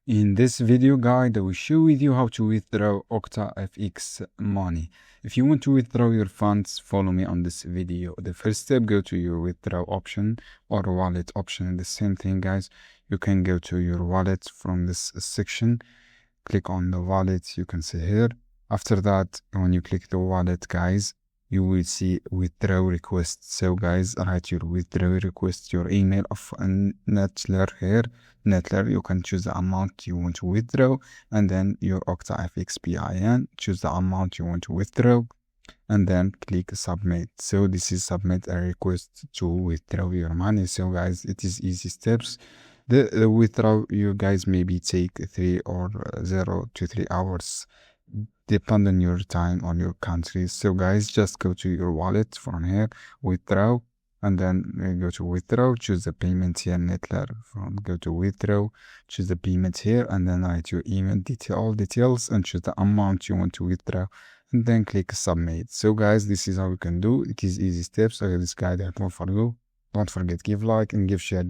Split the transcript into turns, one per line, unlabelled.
In this video guide, I will show with you how to withdraw OctaFX money. If you want to withdraw your funds, follow me on this video. The first step, go to your withdraw option or wallet option. The same thing, guys. You can go to your wallet from this section. Click on the wallet, you can see here. After that, when you click the wallet, guys, you will see withdraw request. So guys, write your withdraw request, your email of Nettler here. Nettler, you can choose the amount you want to withdraw, and then your OctaFX PIN, choose the amount you want to withdraw, and then click submit. So this is submit a request to withdraw your money. So guys, it is easy steps. The withdraw, you guys maybe take 3 or 0 to 3 hours, depend on your time on your country. So guys, just go to your wallet from here, withdraw, and then go to withdraw, choose the payment here, Nettler, go to withdraw, choose the payment here, and then write your email details and choose the amount you want to withdraw, and then click submit. So guys, this is how you can do it. Is easy steps. So this guide helpful for you. Don't forget, give like and give share.